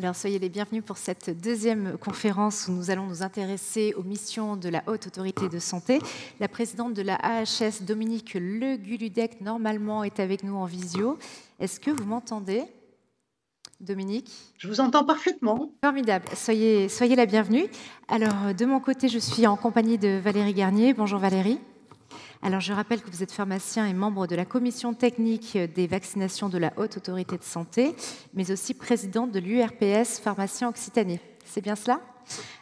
Alors, soyez les bienvenus pour cette deuxième conférence où nous allons nous intéresser aux missions de la Haute Autorité de Santé. La présidente de la AHS, Dominique Le Guludec, normalement est avec nous en visio. Est-ce que vous m'entendez, Dominique? Je vous entends parfaitement. Formidable, soyez la bienvenue. Alors, de mon côté, je suis en compagnie de Valérie Garnier. Bonjour Valérie. Alors, je rappelle que vous êtes pharmacien et membre de la commission technique des vaccinations de la Haute Autorité de Santé, mais aussi présidente de l'URPS Pharmacien Occitanie. C'est bien cela ?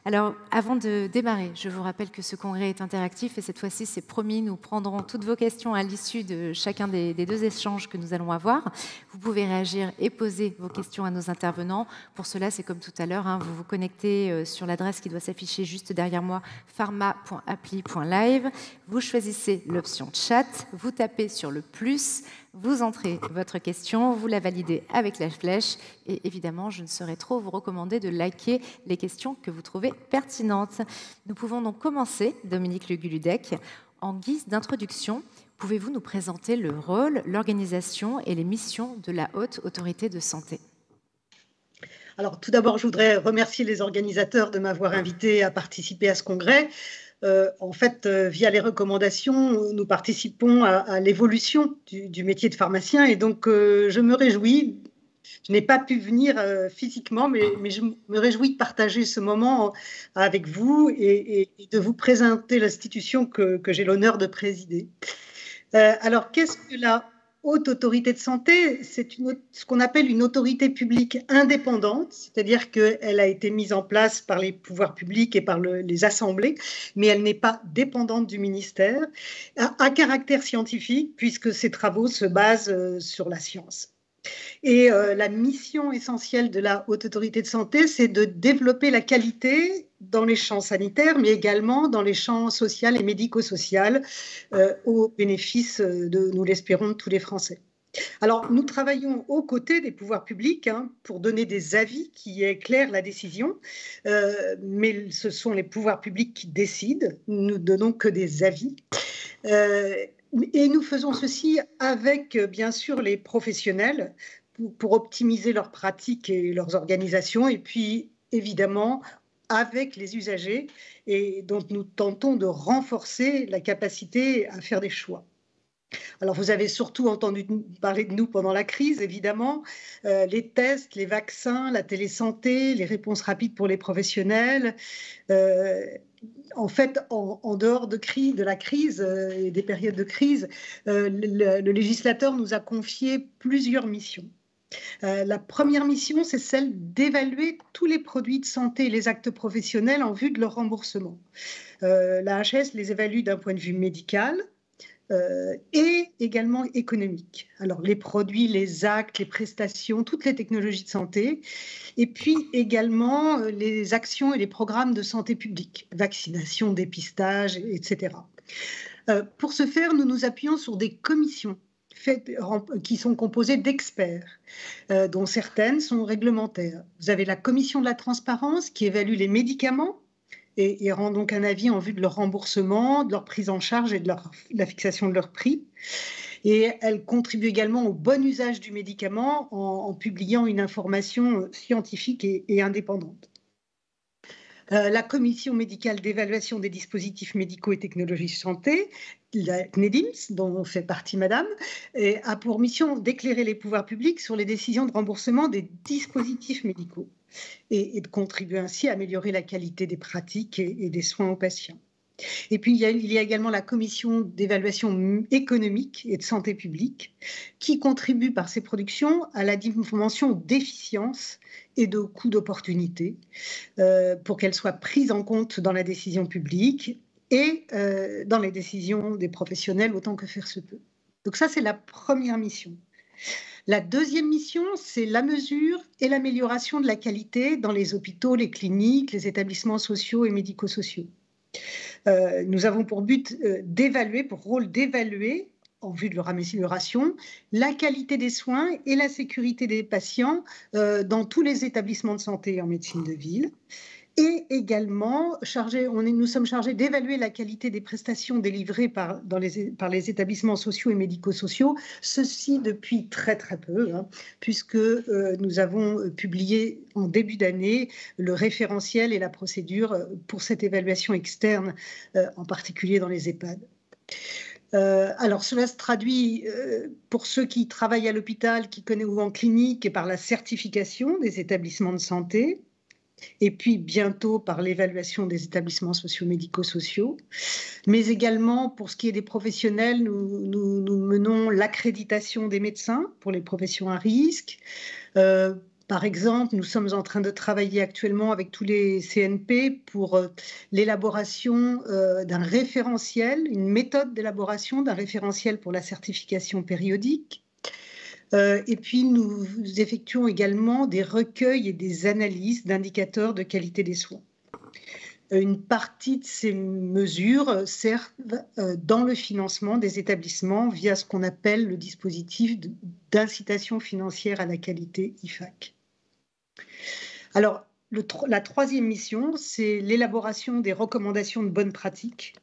Alors, avant de démarrer, je vous rappelle que ce congrès est interactif et cette fois-ci, c'est promis, nous prendrons toutes vos questions à l'issue de chacun des deux échanges que nous allons avoir. Vous pouvez réagir et poser vos questions à nos intervenants. Pour cela, c'est comme tout à l'heure, vous vous connectez sur l'adresse qui doit s'afficher juste derrière moi, pharma.appli.live. Vous choisissez l'option chat, vous tapez sur le plus, vous entrez votre question, vous la validez avec la flèche et évidemment, je ne saurais trop vous recommander de liker les questions que vous trouvez pertinentes. Nous pouvons donc commencer, Dominique Le Guludec. En guise d'introduction, pouvez-vous nous présenter le rôle, l'organisation et les missions de la Haute Autorité de Santé ? Alors, tout d'abord, je voudrais remercier les organisateurs de m'avoir invité à participer à ce congrès. En fait, via les recommandations, nous participons à l'évolution du métier de pharmacien et donc je me réjouis. Je n'ai pas pu venir physiquement, mais je me réjouis de partager ce moment avec vous et de vous présenter l'institution que j'ai l'honneur de présider. Alors, qu'est-ce que la Haute Autorité de Santé? C'est ce qu'on appelle une autorité publique indépendante, c'est-à-dire qu'elle a été mise en place par les pouvoirs publics et par les assemblées, mais elle n'est pas dépendante du ministère, à caractère scientifique, puisque ses travaux se basent sur la science. Et la mission essentielle de la Haute Autorité de Santé, c'est de développer la qualité dans les champs sanitaires, mais également dans les champs social et médico-social, au bénéfice nous l'espérons, de tous les Français. Alors, nous travaillons aux côtés des pouvoirs publics pour donner des avis qui éclairent la décision, mais ce sont les pouvoirs publics qui décident, nous ne donnons que des avis. Et nous faisons ceci avec, bien sûr, les professionnels pour optimiser leurs pratiques et leurs organisations, et puis, évidemment, avec les usagers, et donc nous tentons de renforcer la capacité à faire des choix. Alors, vous avez surtout entendu parler de nous pendant la crise, évidemment, les tests, les vaccins, la télésanté, les réponses rapides pour les professionnels. En fait, en dehors de la crise et des périodes de crise, le législateur nous a confié plusieurs missions. La première mission, c'est celle d'évaluer tous les produits de santé et les actes professionnels en vue de leur remboursement. L'AHS les évalue d'un point de vue médical, et également économique. Alors, les produits, les actes, les prestations, toutes les technologies de santé, et puis également les actions et les programmes de santé publique, vaccination, dépistage, etc. Pour ce faire, nous nous appuyons sur des commissions qui sont composées d'experts, dont certaines sont réglementaires. Vous avez la commission de la transparence qui évalue les médicaments, et rend donc un avis en vue de leur remboursement, de leur prise en charge et de la fixation de leur prix. Et elle contribue également au bon usage du médicament en publiant une information scientifique et indépendante. La commission médicale d'évaluation des dispositifs médicaux et technologies de santé, la CNEDIMS, dont fait partie madame, a pour mission d'éclairer les pouvoirs publics sur les décisions de remboursement des dispositifs médicaux et de contribuer ainsi à améliorer la qualité des pratiques et des soins aux patients. Et puis, il y a également la commission d'évaluation économique et de santé publique qui contribue par ses productions à la dimension d'efficience et de coût d'opportunité pour qu'elle soit prise en compte dans la décision publique et dans les décisions des professionnels autant que faire se peut. Donc ça, c'est la première mission. La deuxième mission, c'est la mesure et l'amélioration de la qualité dans les hôpitaux, les cliniques, les établissements sociaux et médico-sociaux. Nous avons pour but pour rôle d'évaluer, en vue de leur amélioration, la qualité des soins et la sécurité des patients dans tous les établissements de santé en médecine de ville, Et également, nous sommes chargés d'évaluer la qualité des prestations délivrées par les établissements sociaux et médico-sociaux, ceci depuis très très peu, hein, puisque nous avons publié en début d'année le référentiel et la procédure pour cette évaluation externe, en particulier dans les EHPAD. Alors, cela se traduit pour ceux qui travaillent à l'hôpital, ou en clinique, et par la certification des établissements de santé, et puis bientôt par l'évaluation des établissements socio-médico-sociaux. Mais également, pour ce qui est des professionnels, nous menons l'accréditation des médecins pour les professions à risque. Par exemple, nous sommes en train de travailler actuellement avec tous les CNP pour l'élaboration d'un référentiel, une méthode d'élaboration d'un référentiel pour la certification périodique. Et puis, nous effectuons également des recueils et des analyses d'indicateurs de qualité des soins. Une partie de ces mesures servent dans le financement des établissements via ce qu'on appelle le dispositif d'incitation financière à la qualité IFAQ. Alors, la troisième mission, c'est l'élaboration des recommandations de bonnes pratiques.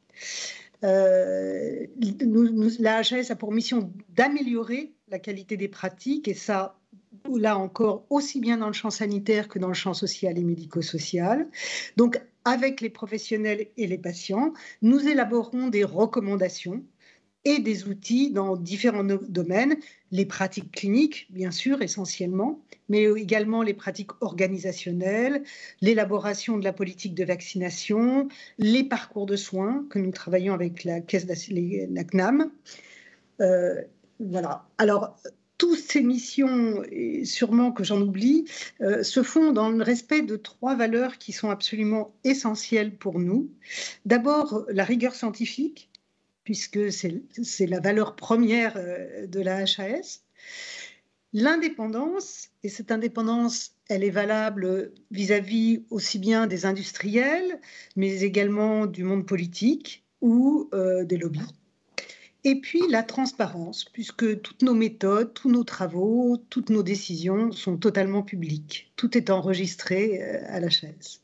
La HAS a pour mission d'améliorer la qualité des pratiques, et ça, là encore, aussi bien dans le champ sanitaire que dans le champ social et médico-social. Donc, avec les professionnels et les patients, nous élaborons des recommandations et des outils dans différents domaines, les pratiques cliniques, bien sûr, essentiellement, mais également les pratiques organisationnelles, l'élaboration de la politique de vaccination, les parcours de soins, que nous travaillons avec la CNAM. Voilà. Alors, toutes ces missions, et sûrement que j'en oublie, se font dans le respect de 3 valeurs qui sont absolument essentielles pour nous. D'abord, la rigueur scientifique, puisque c'est la valeur première de la HAS. L'indépendance, et cette indépendance, elle est valable vis-à-vis aussi bien des industriels, mais également du monde politique ou des lobbies. Et puis la transparence, puisque toutes nos méthodes, tous nos travaux, toutes nos décisions sont totalement publiques. Tout est enregistré à la HAS.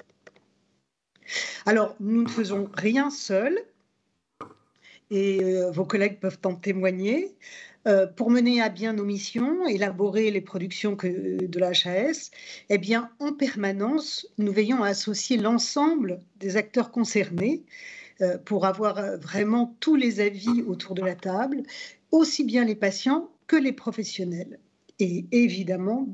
Alors, nous ne faisons rien seuls, et vos collègues peuvent en témoigner. Pour mener à bien nos missions, élaborer les productions de la HAS, eh bien, en permanence, nous veillons à associer l'ensemble des acteurs concernés pour avoir vraiment tous les avis autour de la table, aussi bien les patients que les professionnels. Et évidemment,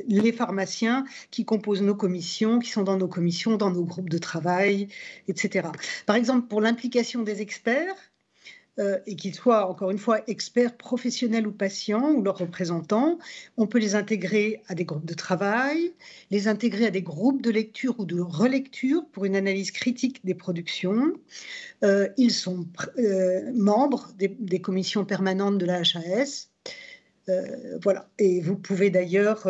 les pharmaciens qui composent nos commissions, qui sont dans nos commissions, dans nos groupes de travail, etc. Par exemple, pour l'implication des experts, et qu'ils soient, encore une fois, experts professionnels ou patients ou leurs représentants, on peut les intégrer à des groupes de travail, les intégrer à des groupes de lecture ou de relecture pour une analyse critique des productions. Ils sont membres des commissions permanentes de la HAS. Voilà. Et vous pouvez d'ailleurs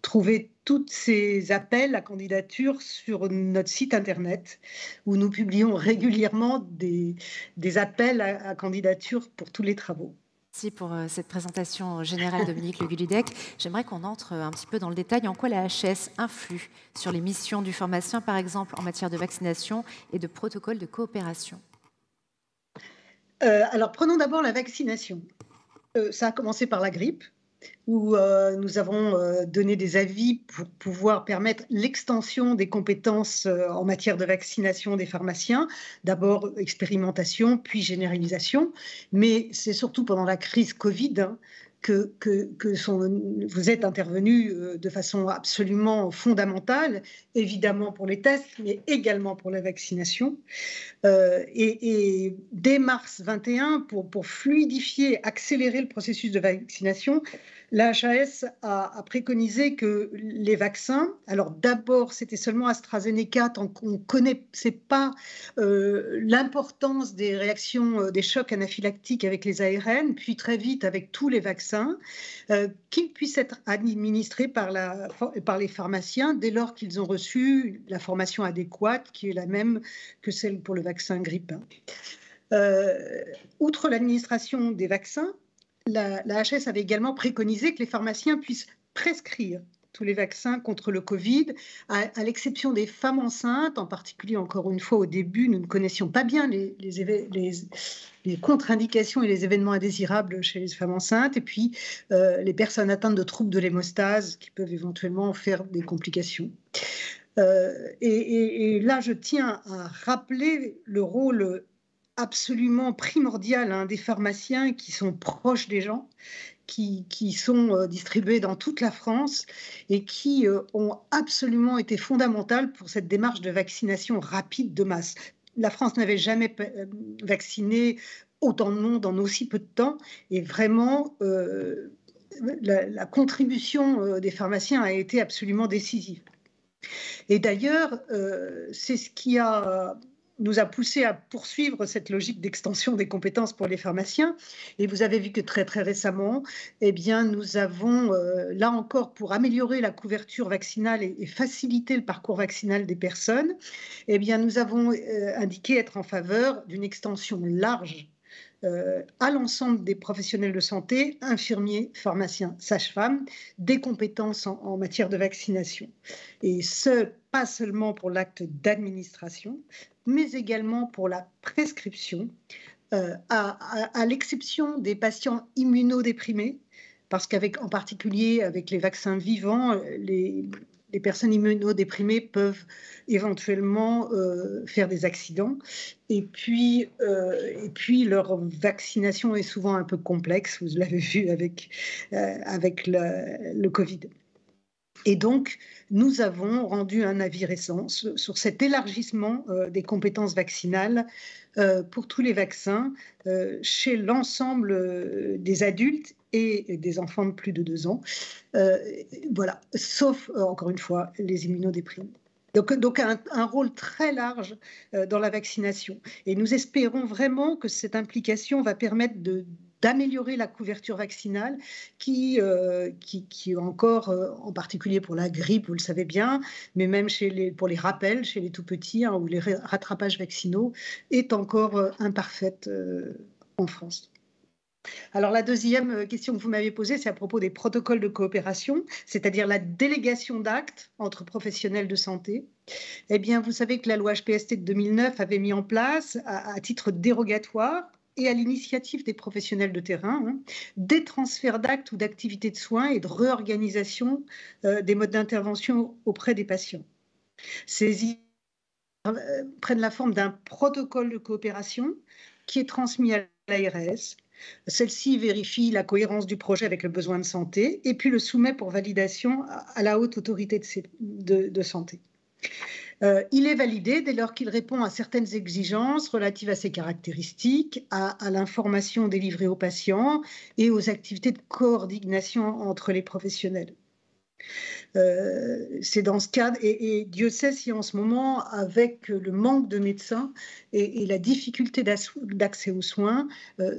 trouver tous ces appels à candidature sur notre site internet, où nous publions régulièrement des appels à candidature pour tous les travaux. Merci pour cette présentation générale, Dominique Le Gulludec. J'aimerais qu'on entre un petit peu dans le détail. En quoi la HAS influe sur les missions du pharmacien, par exemple en matière de vaccination et de protocole de coopération? Alors, prenons d'abord la vaccination. Ça a commencé par la grippe, où nous avons donné des avis pour pouvoir permettre l'extension des compétences en matière de vaccination des pharmaciens. D'abord expérimentation, puis généralisation. Mais c'est surtout pendant la crise Covid vous êtes intervenu de façon absolument fondamentale, évidemment pour les tests, mais également pour la vaccination. Et dès mars 21, pour fluidifier, accélérer le processus de vaccination, la HAS a préconisé que les vaccins, alors d'abord c'était seulement AstraZeneca, tant qu'on ne connaissait pas l'importance des réactions, des chocs anaphylactiques avec les ARN, puis très vite avec tous les vaccins, qu'ils puissent être administrés par les pharmaciens dès lors qu'ils ont reçu la formation adéquate, qui est la même que celle pour le vaccin grippe 1. Outre l'administration des vaccins, la HAS avait également préconisé que les pharmaciens puissent prescrire tous les vaccins contre le Covid, à l'exception des femmes enceintes, en particulier, encore une fois, au début, nous ne connaissions pas bien les contre-indications et les événements indésirables chez les femmes enceintes, et puis les personnes atteintes de troubles de l'hémostase qui peuvent éventuellement faire des complications. Et là, je tiens à rappeler le rôle absolument primordial des pharmaciens qui sont proches des gens, qui sont distribués dans toute la France et qui ont absolument été fondamentales pour cette démarche de vaccination rapide de masse. La France n'avait jamais vacciné autant de monde en aussi peu de temps, et vraiment, la contribution des pharmaciens a été absolument décisive. Et d'ailleurs, c'est ce qui nous a poussé à poursuivre cette logique d'extension des compétences pour les pharmaciens. Et vous avez vu que très récemment, eh bien, nous avons, là encore, pour améliorer la couverture vaccinale et faciliter le parcours vaccinal des personnes, eh bien, nous avons indiqué être en faveur d'une extension large à l'ensemble des professionnels de santé, infirmiers, pharmaciens, sages-femmes, des compétences en matière de vaccination. Et ce, pas seulement pour l'acte d'administration, mais également pour la prescription, à l'exception des patients immunodéprimés, parce qu'en particulier avec les vaccins vivants, les personnes immunodéprimées peuvent éventuellement faire des accidents. Et puis, leur vaccination est souvent un peu complexe, vous l'avez vu avec le Covid. Et donc, nous avons rendu un avis récent sur cet élargissement des compétences vaccinales pour tous les vaccins chez l'ensemble des adultes et des enfants de plus de 2 ans. Voilà, sauf, encore une fois, les immunodéprimés. Donc un rôle très large dans la vaccination. Et nous espérons vraiment que cette implication va permettre d'améliorer la couverture vaccinale qui encore, en particulier pour la grippe, vous le savez bien, mais même pour les rappels chez les tout-petits ou les rattrapages vaccinaux, est encore imparfaite en France. Alors la deuxième question que vous m'avez posée, c'est à propos des protocoles de coopération, c'est-à-dire la délégation d'actes entre professionnels de santé. Eh bien, vous savez que la loi HPST de 2009 avait mis en place, à titre dérogatoire et à l'initiative des professionnels de terrain, des transferts d'actes ou d'activités de soins et de réorganisation des modes d'intervention auprès des patients. Ces prennent la forme d'un protocole de coopération qui est transmis à l'ARS. Celle-ci vérifie la cohérence du projet avec le besoin de santé et puis le soumet pour validation à la haute autorité de santé. Il est validé dès lors qu'il répond à certaines exigences relatives à ses caractéristiques, à l'information délivrée aux patients et aux activités de coordination entre les professionnels. C'est dans ce cadre, et Dieu sait si en ce moment, avec le manque de médecins et la difficulté d'accès aux soins,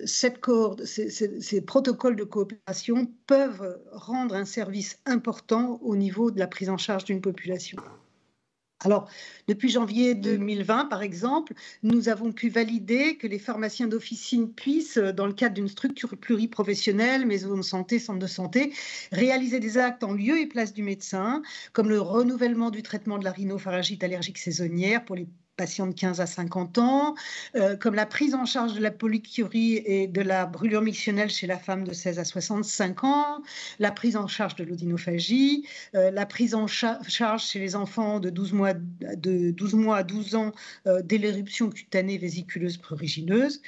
ces protocoles de coopération peuvent rendre un service important au niveau de la prise en charge d'une population. Alors, depuis janvier 2020, par exemple, nous avons pu valider que les pharmaciens d'officine puissent, dans le cadre d'une structure pluriprofessionnelle, maison de santé, centre de santé, réaliser des actes en lieu et place du médecin, comme le renouvellement du traitement de la rhinopharyngite allergique saisonnière pour les patients de 15 à 50 ans, comme la prise en charge de la polychurie et de la brûlure mictionnelle chez la femme de 16 à 65 ans, la prise en charge de l'odynophagie, la prise en charge chez les enfants de 12 mois à 12 ans dès l'éruption cutanée vésiculeuse prurigineuse.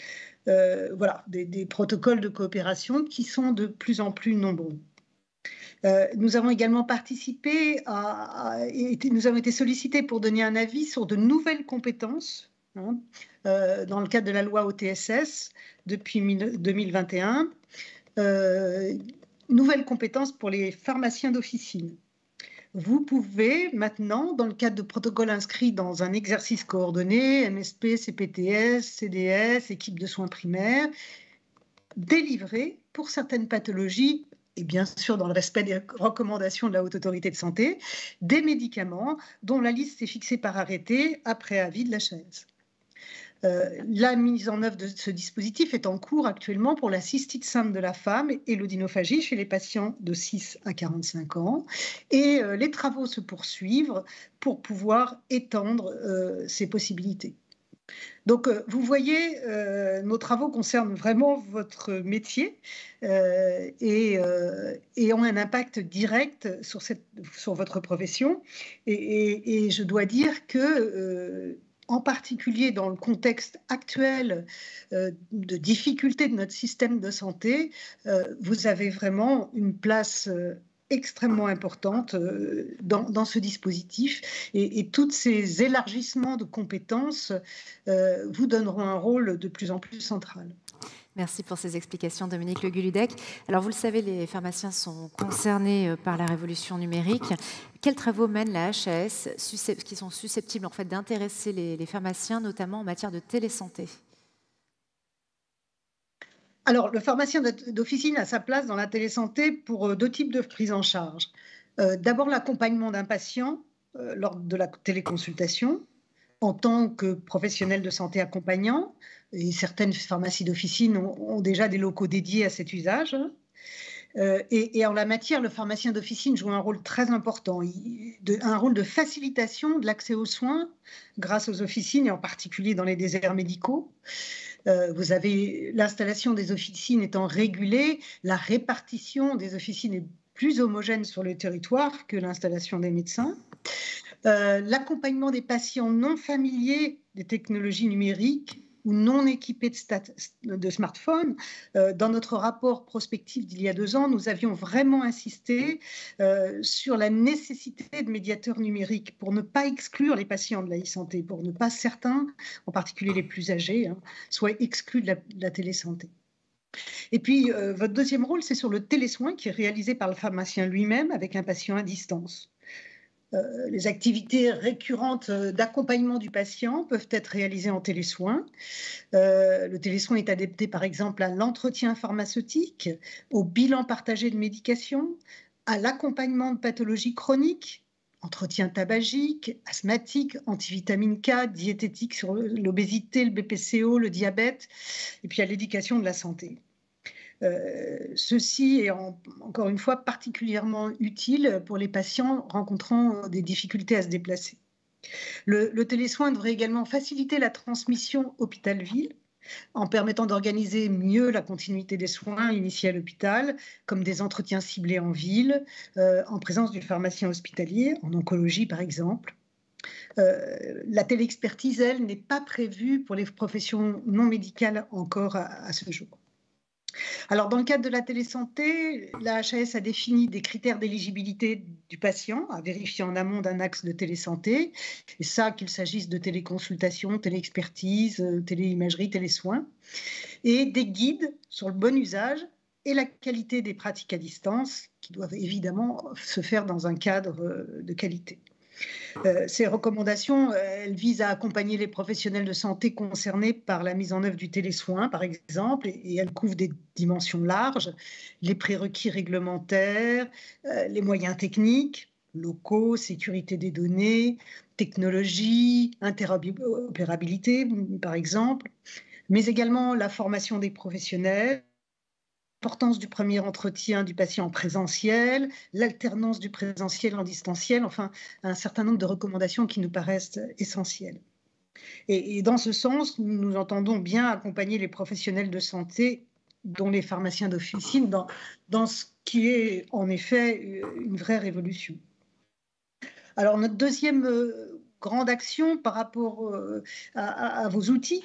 Voilà, des protocoles de coopération qui sont de plus en plus nombreux. Nous avons également participé nous avons été sollicités pour donner un avis sur de nouvelles compétences dans le cadre de la loi OTSS depuis 2021. Nouvelles compétences pour les pharmaciens d'officine. Vous pouvez maintenant, dans le cadre de protocoles inscrits dans un exercice coordonné, MSP, CPTS, CDS, équipe de soins primaires, délivrer pour certaines pathologies, et bien sûr dans le respect des recommandations de la Haute Autorité de Santé, des médicaments dont la liste est fixée par arrêté après avis de l'HAS. La mise en œuvre de ce dispositif est en cours actuellement pour la cystite simple de la femme et l'odynophagie chez les patients de 6 à 45 ans. Et les travaux se poursuivent pour pouvoir étendre ces possibilités. Donc, vous voyez, nos travaux concernent vraiment votre métier et ont un impact direct sur votre profession. Et je dois dire que, en particulier dans le contexte actuel de difficulté de notre système de santé, vous avez vraiment une place extrêmement importante dans ce dispositif et tous ces élargissements de compétences vous donneront un rôle de plus en plus central. Merci pour ces explications, Dominique Le Guludec. Alors, vous le savez, les pharmaciens sont concernés par la révolution numérique. Quels travaux mène la HAS qui sont susceptibles en fait, d'intéresser les pharmaciens, notamment en matière de télésanté? Alors, le pharmacien d'officine a sa place dans la télésanté pour deux types de prise en charge. D'abord, l'accompagnement d'un patient lors de la téléconsultation en tant que professionnel de santé accompagnant. Et certaines pharmacies d'officine ont déjà des locaux dédiés à cet usage. Et en la matière, le pharmacien d'officine joue un rôle très important, un rôle de facilitation de l'accès aux soins grâce aux officines, et en particulier dans les déserts médicaux. Vous avez l'installation des officines étant régulée, la répartition des officines est plus homogène sur le territoire que l'installation des médecins. L'accompagnement des patients non familiers des technologies numériques ou non équipés de smartphones. Dans notre rapport prospectif d'il y a 2 ans, nous avions vraiment insisté sur la nécessité de médiateurs numériques pour ne pas exclure les patients de la e-santé, pour ne pas certains, en particulier les plus âgés, soient exclus de la télésanté. Et puis, votre deuxième rôle, c'est sur le télésoin qui est réalisé par le pharmacien lui-même avec un patient à distance. Les activités récurrentes d'accompagnement du patient peuvent être réalisées en télésoin. Le télésoin est adapté par exemple à l'entretien pharmaceutique, au bilan partagé de médication, à l'accompagnement de pathologies chroniques, entretien tabagique, asthmatique, antivitamine K, diététique sur l'obésité, le BPCO, le diabète, et puis à l'éducation de la santé. Ceci est encore une fois particulièrement utile pour les patients rencontrant des difficultés à se déplacer. Le télésoin devrait également faciliter la transmission hôpital-ville en permettant d'organiser mieux la continuité des soins initiés à l'hôpital, comme des entretiens ciblés en ville, en présence du pharmacien hospitalier, en oncologie par exemple. La téléexpertise, elle, n'est pas prévue pour les professions non médicales encore à ce jour. Alors, dans le cadre de la télésanté, la HAS a défini des critères d'éligibilité du patient à vérifier en amont d'un axe de télésanté, et ça, qu'il s'agisse de téléconsultation, téléexpertise, téléimagerie, télésoins, et des guides sur le bon usage et la qualité des pratiques à distance, qui doivent évidemment se faire dans un cadre de qualité. Ces recommandations, elles visent à accompagner les professionnels de santé concernés par la mise en œuvre du télésoin, par exemple, et elles couvrent des dimensions larges, les prérequis réglementaires, les moyens techniques, locaux, sécurité des données, technologie, interopérabilité, par exemple, mais également la formation des professionnels, l'importance du premier entretien du patient en présentiel, l'alternance du présentiel en distanciel, enfin un certain nombre de recommandations qui nous paraissent essentielles. Et dans ce sens, nous entendons bien accompagner les professionnels de santé, dont les pharmaciens d'officine, dans ce qui est en effet une vraie révolution. Alors notre deuxième grande action par rapport à vos outils,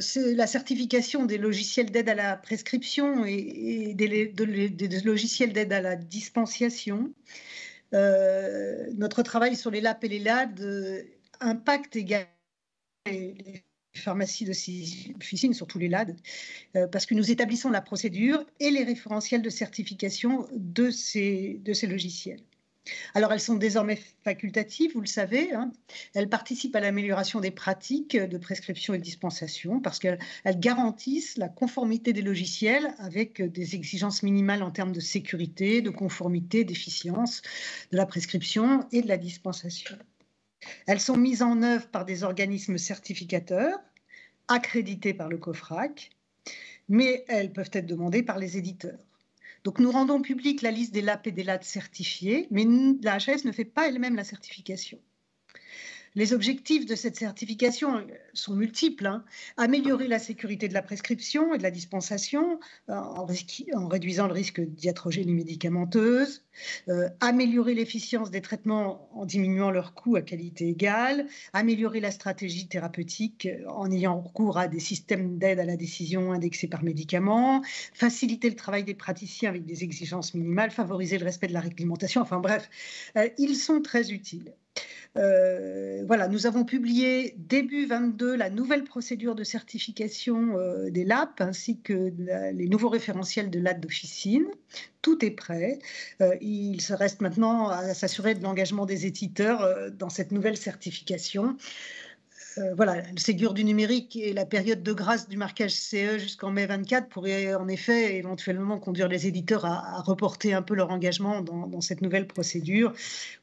c'est la certification des logiciels d'aide à la prescription et des logiciels d'aide à la dispensation. Notre travail sur les LAP et les LAD impacte également les pharmacies d'officine, surtout les LAD, parce que nous établissons la procédure et les référentiels de certification de ces logiciels. Alors, elles sont désormais facultatives, vous le savez. Elles participent à l'amélioration des pratiques de prescription et de dispensation parce qu'elles garantissent la conformité des logiciels avec des exigences minimales en termes de sécurité, de conformité, d'efficience de la prescription et de la dispensation. Elles sont mises en œuvre par des organismes certificateurs accréditées par le COFRAC, mais elles peuvent être demandées par les éditeurs. Donc nous rendons publique la liste des LAP et des LAT certifiés, mais la HAS ne fait pas elle-même la certification. Les objectifs de cette certification sont multiples, hein. Améliorer la sécurité de la prescription et de la dispensation en réduisant le risque d'iatrogénie médicamenteuse, améliorer l'efficience des traitements en diminuant leurs coûts à qualité égale, améliorer la stratégie thérapeutique en ayant recours à des systèmes d'aide à la décision indexés par médicament, faciliter le travail des praticiens avec des exigences minimales, favoriser le respect de la réglementation, enfin bref, ils sont très utiles. Voilà, nous avons publié début 22 la nouvelle procédure de certification des LAP ainsi que les nouveaux référentiels de LAT d'officine. Tout est prêt. Il se reste maintenant à s'assurer de l'engagement des éditeurs dans cette nouvelle certification. Voilà, le Ségur du numérique et la période de grâce du marquage CE jusqu'en mai 24 pourraient en effet éventuellement conduire les éditeurs à reporter un peu leur engagement dans cette nouvelle procédure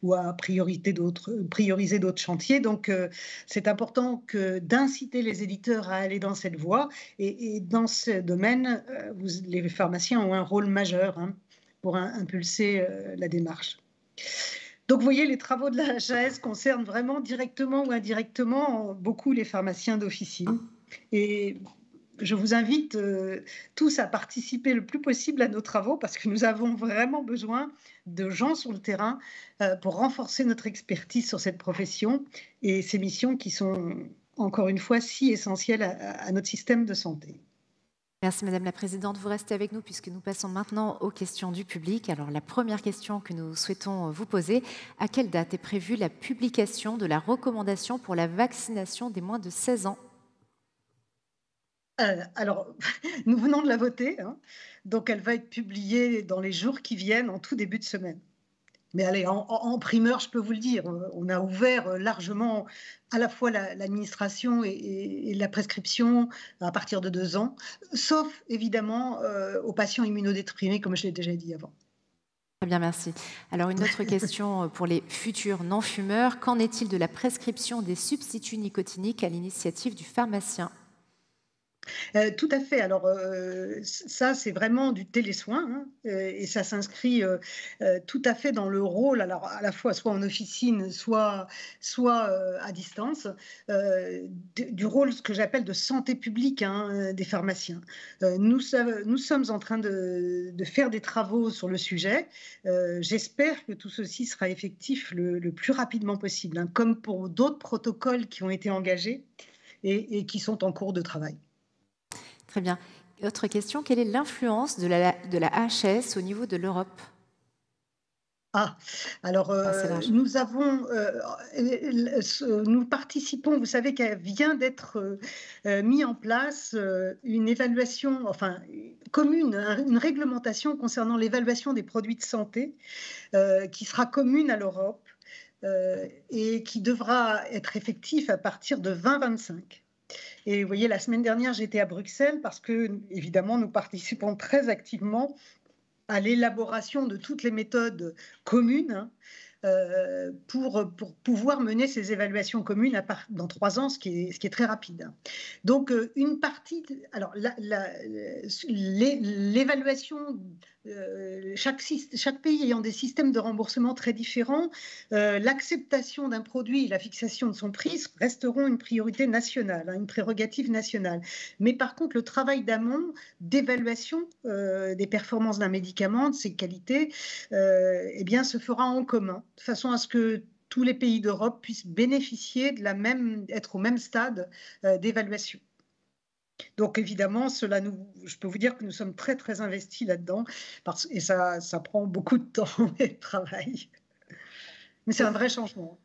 ou à prioriser d'autres chantiers. Donc, c'est important d'inciter les éditeurs à aller dans cette voie. Et dans ce domaine, les pharmaciens ont un rôle majeur, hein, pour impulser la démarche. Donc, vous voyez, les travaux de la HAS concernent vraiment directement ou indirectement beaucoup les pharmaciens d'officine. Et je vous invite tous à participer le plus possible à nos travaux parce que nous avons vraiment besoin de gens sur le terrain pour renforcer notre expertise sur cette profession et ces missions qui sont, encore une fois, si essentielles à notre système de santé. Merci Madame la Présidente. Vous restez avec nous puisque nous passons maintenant aux questions du public. Alors la première question que nous souhaitons vous poser, à quelle date est prévue la publication de la recommandation pour la vaccination des moins de 16 ans? Alors, nous venons de la voter, hein, donc elle va être publiée dans les jours qui viennent, en tout début de semaine. Mais allez, en primeur, je peux vous le dire, on a ouvert largement à la fois l'administration et la prescription à partir de 2 ans, sauf évidemment aux patients immunodéprimés, comme je l'ai déjà dit avant. Très bien, merci. Alors une autre question pour les futurs non-fumeurs. Qu'en est-il de la prescription des substituts nicotiniques à l'initiative du pharmacien? Tout à fait. Alors, ça, c'est vraiment du télésoin, hein, et ça s'inscrit tout à fait dans le rôle, alors à la fois soit en officine, soit à distance, du rôle, ce que j'appelle de santé publique, hein, des pharmaciens. Nous sommes en train de faire des travaux sur le sujet. J'espère que tout ceci sera effectif le plus rapidement possible, hein, comme pour d'autres protocoles qui ont été engagés et qui sont en cours de travail. Très bien. Autre question, quelle est l'influence de la HS au niveau de l'Europe? Ah, alors Assez large. nous participons, vous savez qu'elle vient d'être mis en place une évaluation, enfin commune, une réglementation concernant l'évaluation des produits de santé qui sera commune à l'Europe et qui devra être effectif à partir de 2025. Et vous voyez, la semaine dernière, j'étais à Bruxelles parce que, évidemment, nous participons très activement à l'élaboration de toutes les méthodes communes, hein, pour pouvoir mener ces évaluations communes dans 3 ans, ce qui est très rapide, hein. Donc, une partie, alors l'évaluation, chaque pays ayant des systèmes de remboursement très différents, l'acceptation d'un produit et la fixation de son prix resteront une priorité nationale, hein, une prérogative nationale. Mais par contre, le travail d'amont, d'évaluation des performances d'un médicament, de ses qualités, eh bien, se fera en commun, de façon à ce que tous les pays d'Europe puissent bénéficier être au même stade d'évaluation. Donc évidemment, je peux vous dire que nous sommes très très investis là-dedans, et ça prend beaucoup de temps et de travail. Mais c'est un vrai changement.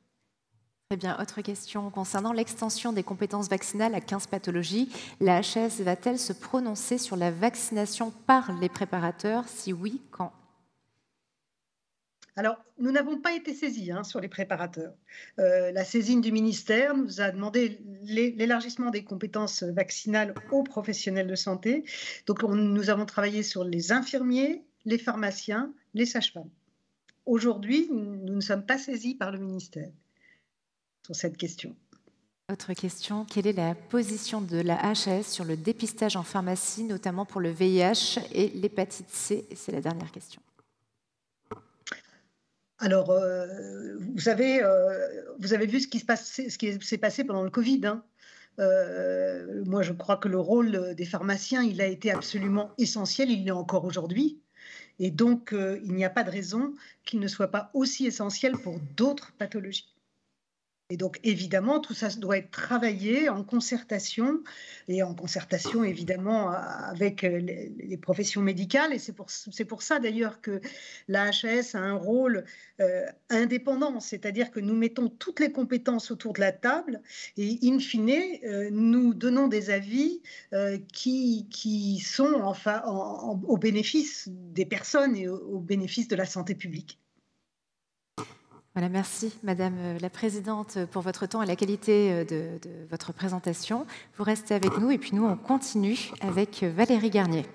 Très bien. Autre question concernant l'extension des compétences vaccinales à 15 pathologies. La HS va-t-elle se prononcer sur la vaccination par les préparateurs? Si oui, quand? Alors, nous n'avons pas été saisis, hein, sur les préparateurs. La saisine du ministère nous a demandé l'élargissement des compétences vaccinales aux professionnels de santé. Donc, nous avons travaillé sur les infirmiers, les pharmaciens, les sages-femmes. Aujourd'hui, nous ne sommes pas saisis par le ministère sur cette question. Autre question, quelle est la position de la HAS sur le dépistage en pharmacie, notamment pour le VIH et l'hépatite C? Et c'est la dernière question. Alors, vous avez vu ce qui s'est passé pendant le Covid, hein. Moi, je crois que le rôle des pharmaciens, il a été absolument essentiel, il l'est encore aujourd'hui. Et donc, il n'y a pas de raison qu'il ne soit pas aussi essentiel pour d'autres pathologies. Et donc, évidemment, tout ça doit être travaillé en concertation, et en concertation, évidemment, avec les professions médicales. Et c'est pour ça, d'ailleurs, que la HAS a un rôle indépendant, c'est-à-dire que nous mettons toutes les compétences autour de la table, et in fine, nous donnons des avis qui sont enfin au bénéfice des personnes et au bénéfice de la santé publique. Voilà, merci Madame la Présidente pour votre temps et la qualité de votre présentation. Vous restez avec nous et puis nous on continue avec Valérie Garnier.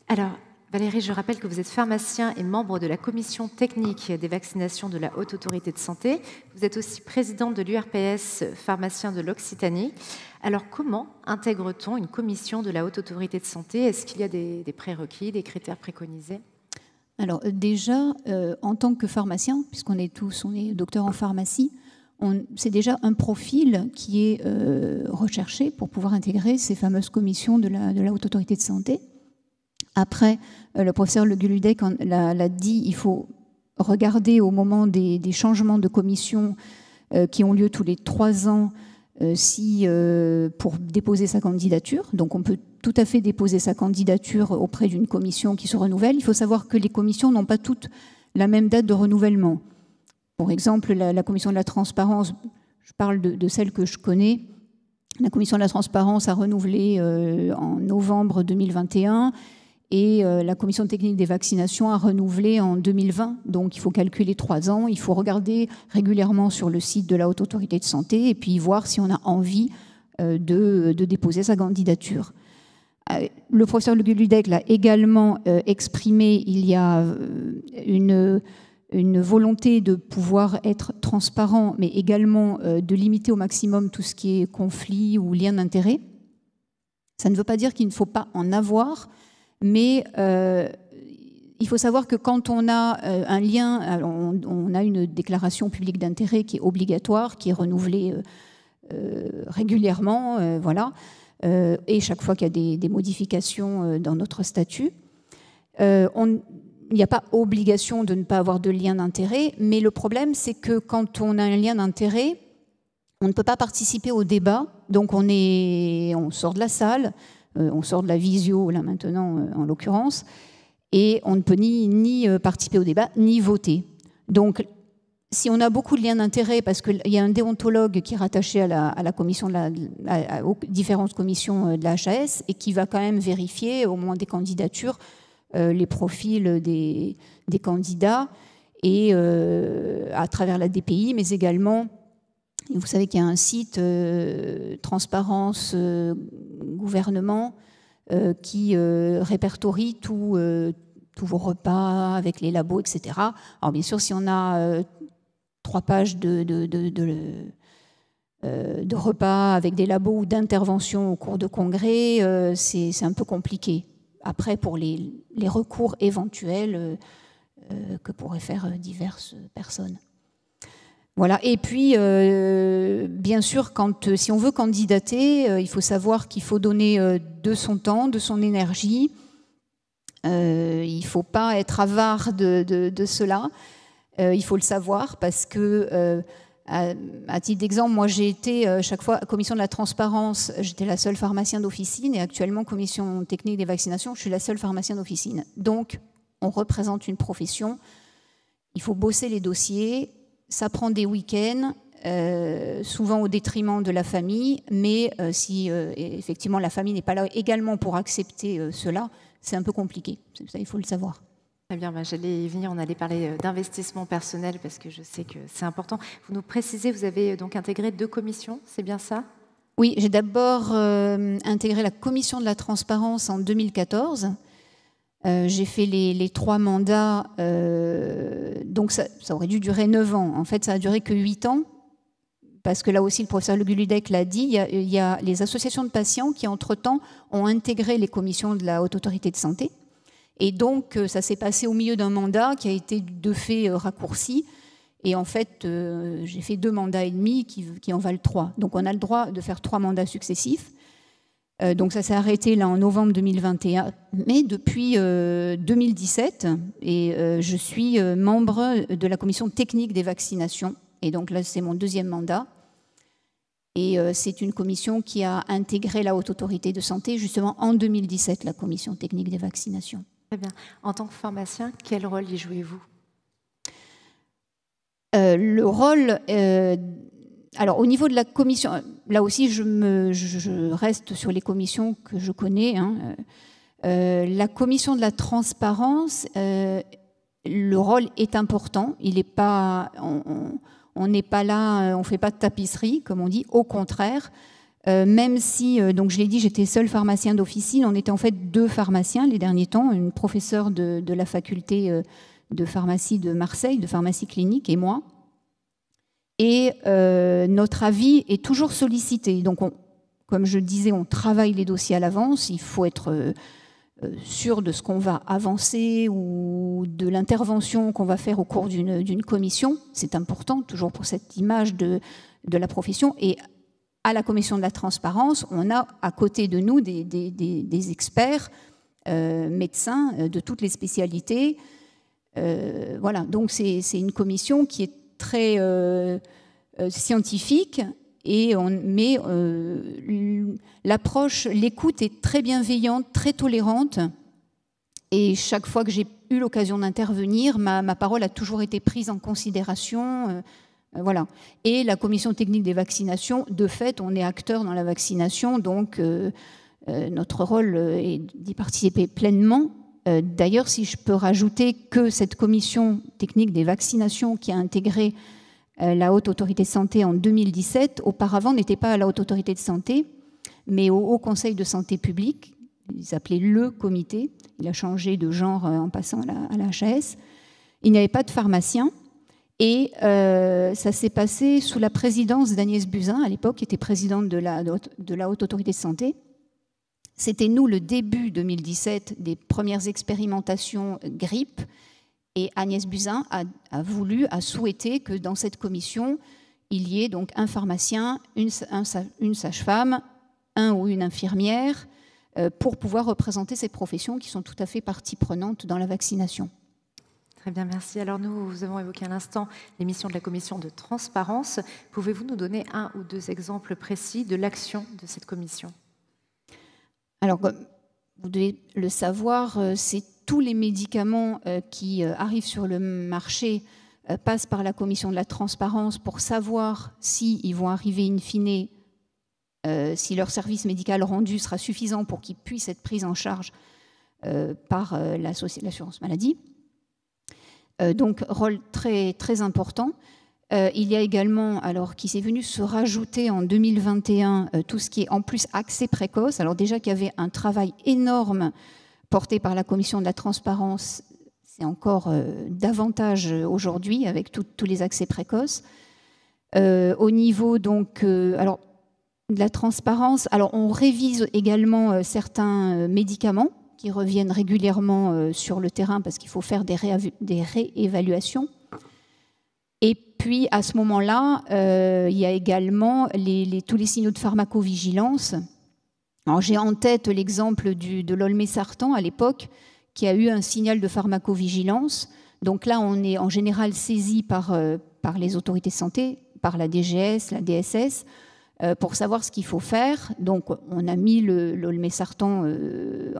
Alors Valérie, je rappelle que vous êtes pharmacien et membre de la commission technique des vaccinations de la Haute Autorité de Santé. Vous êtes aussi présidente de l'URPS pharmacien de l'Occitanie. Alors comment intègre-t-on une commission de la Haute Autorité de Santé? Est-ce qu'il y a des prérequis, des critères préconisés? Alors déjà, en tant que pharmacien, puisqu'on est docteurs en pharmacie, c'est déjà un profil qui est recherché pour pouvoir intégrer ces fameuses commissions de la Haute Autorité de Santé. Après, le professeur Le Guludec l'a dit, il faut regarder au moment des changements de commission qui ont lieu tous les 3 ans pour déposer sa candidature. Donc on peut tout à fait déposer sa candidature auprès d'une commission qui se renouvelle. Il faut savoir que les commissions n'ont pas toutes la même date de renouvellement. Pour exemple, la commission de la transparence, je parle de celle que je connais, la commission de la transparence a renouvelé en novembre 2021 et la commission technique des vaccinations a renouvelé en 2020. Donc il faut calculer 3 ans, il faut regarder régulièrement sur le site de la Haute Autorité de Santé et puis voir si on a envie de déposer sa candidature. Le professeur Le Guludec l'a également exprimé, il y a une volonté de pouvoir être transparent, mais également de limiter au maximum tout ce qui est conflit ou lien d'intérêt. Ça ne veut pas dire qu'il ne faut pas en avoir, mais il faut savoir que quand on a un lien, on a une déclaration publique d'intérêt qui est obligatoire, qui est renouvelée régulièrement, voilà. Et chaque fois qu'il y a des modifications dans notre statut. Il n'y a pas obligation de ne pas avoir de lien d'intérêt, mais le problème, c'est que quand on a un lien d'intérêt, on ne peut pas participer au débat, donc on sort de la salle, on sort de la visio, là maintenant, en l'occurrence, et on ne peut ni participer au débat, ni voter. Donc, si on a beaucoup de liens d'intérêt, parce qu'il y a un déontologue qui est rattaché à la commission aux différentes commissions de la HAS et qui va quand même vérifier au moment des candidatures les profils des candidats et à travers la DPI, mais également, vous savez qu'il y a un site Transparence Gouvernement qui répertorie tous vos repas avec les labos, etc. Alors bien sûr, si on a 3 pages de repas avec des labos ou d'interventions au cours de congrès, c'est un peu compliqué. Après, pour les recours éventuels que pourraient faire diverses personnes. Voilà. Et puis, bien sûr, si on veut candidater, il faut savoir qu'il faut donner de son temps, de son énergie. Il ne faut pas être avare de cela. Il faut le savoir parce que, à titre d'exemple, moi j'ai été chaque fois commission de la transparence, j'étais la seule pharmacien d'officine et actuellement commission technique des vaccinations, je suis la seule pharmacien d'officine. Donc, on représente une profession, il faut bosser les dossiers, ça prend des week-ends, souvent au détriment de la famille, mais si effectivement la famille n'est pas là également pour accepter cela, c'est un peu compliqué, ça il faut le savoir. Très bien, j'allais y venir, on allait parler d'investissement personnel parce que je sais que c'est important. Vous nous précisez, vous avez donc intégré 2 commissions, c'est bien ça? Oui, j'ai d'abord intégré la commission de la transparence en 2014. J'ai fait les 3 mandats, donc ça aurait dû durer 9 ans. En fait, ça a duré que 8 ans parce que là aussi le professeur Le Guludec l'a dit, il y a les associations de patients qui entre-temps ont intégré les commissions de la Haute Autorité de Santé. Et donc ça s'est passé au milieu d'un mandat qui a été de fait raccourci. Et en fait, j'ai fait 2 mandats et demi qui en valent 3. Donc on a le droit de faire 3 mandats successifs. Donc ça s'est arrêté là en novembre 2021, mais depuis 2017, et je suis membre de la commission technique des vaccinations, et donc là c'est mon 2e mandat, et c'est une commission qui a intégré la Haute Autorité de Santé justement en 2017, la commission technique des vaccinations. Très bien. En tant que pharmacien, quel rôle y jouez-vous? Le rôle... alors, au niveau de la commission, là aussi, je reste sur les commissions que je connais. La commission de la transparence, le rôle est important. Il est pas, on n'est pas là, on ne fait pas de tapisserie, comme on dit. Au contraire, même si, donc je l'ai dit, j'étais seul pharmacien d'officine, on était en fait 2 pharmaciens les derniers temps, une professeure de la faculté de pharmacie de Marseille, de pharmacie clinique, et moi. Et notre avis est toujours sollicité. Donc, comme je disais, on travaille les dossiers à l'avance. Il faut être sûr de ce qu'on va avancer ou de l'intervention qu'on va faire au cours d'une commission. C'est important, toujours pour cette image de la profession. Et à la commission de la transparence, on a à côté de nous des experts, médecins de toutes les spécialités. Voilà, donc c'est une commission qui est très scientifique, mais l'approche, l'écoute est très bienveillante, très tolérante, et chaque fois que j'ai eu l'occasion d'intervenir, ma parole a toujours été prise en considération. Voilà. Et la commission technique des vaccinations, de fait, on est acteur dans la vaccination, donc notre rôle est d'y participer pleinement. D'ailleurs, si je peux rajouter que cette commission technique des vaccinations qui a intégré la Haute Autorité de Santé en 2017, auparavant n'était pas à la Haute Autorité de Santé, mais au Haut Conseil de Santé publique. Ils s'appelaient le comité. Il a changé de genre en passant à la HAS. Il n'y avait pas de pharmacien. Et ça s'est passé sous la présidence d'Agnès Buzyn, à l'époque, qui était présidente de la Haute Autorité de Santé. C'était nous, le début 2017, des premières expérimentations grippe. Et Agnès Buzyn a souhaité que dans cette commission, il y ait donc un pharmacien, une sage-femme, un ou une infirmière, pour pouvoir représenter ces professions qui sont tout à fait partie prenante dans la vaccination. Très bien, merci. Alors nous avons évoqué à l'instant les missions de la commission de transparence. Pouvez-vous nous donner 1 ou 2 exemples précis de l'action de cette commission? Alors, vous devez le savoir, c'est tous les médicaments qui arrivent sur le marché passent par la commission de la transparence pour savoir s'ils vont arriver in fine, si leur service médical rendu sera suffisant pour qu'ils puissent être pris en charge par l'assurance maladie. Donc, rôle très, très important. Il y a également, alors qui s'est venu se rajouter en 2021, tout ce qui est en plus accès précoce. Alors déjà qu'il y avait un travail énorme porté par la commission de la transparence, c'est encore davantage aujourd'hui avec tous les accès précoces. Au niveau donc, alors, de la transparence, alors on révise également certains médicaments qui reviennent régulièrement sur le terrain parce qu'il faut faire des réévaluations. Et puis, à ce moment-là, il y a également tous les signaux de pharmacovigilance. Alors, j'ai en tête l'exemple de l'Olmesartan à l'époque, qui a eu un signal de pharmacovigilance. Donc là, on est en général saisi par les autorités de santé, par la DGS, la DSS, pour savoir ce qu'il faut faire. Donc, on a mis l'Olmesartan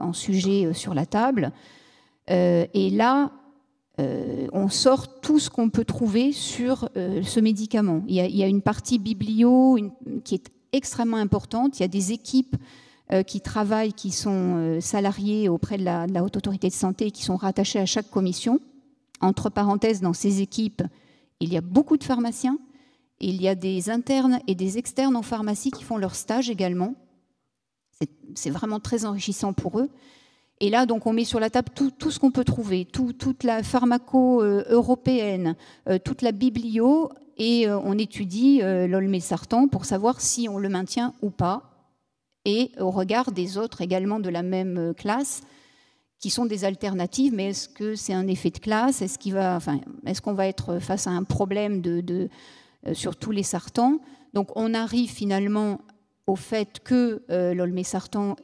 en sujet sur la table. Et là, on sort tout ce qu'on peut trouver sur ce médicament. Il y a une partie biblio qui est extrêmement importante. Il y a des équipes qui travaillent, qui sont salariées auprès de la Haute Autorité de Santé, qui sont rattachées à chaque commission. Entre parenthèses, dans ces équipes, il y a beaucoup de pharmaciens. Il y a des internes et des externes en pharmacie qui font leur stage également. C'est vraiment très enrichissant pour eux. Et là, donc, on met sur la table tout ce qu'on peut trouver, toute la pharmaco européenne, toute la biblio, et on étudie l'olmesartan pour savoir si on le maintient ou pas, et au regard des autres également de la même classe, qui sont des alternatives, mais est-ce que c'est un effet de classe? Est-ce qu'on va être face à un problème sur tous les sartans? Donc on arrive finalement au fait que l'olmesartan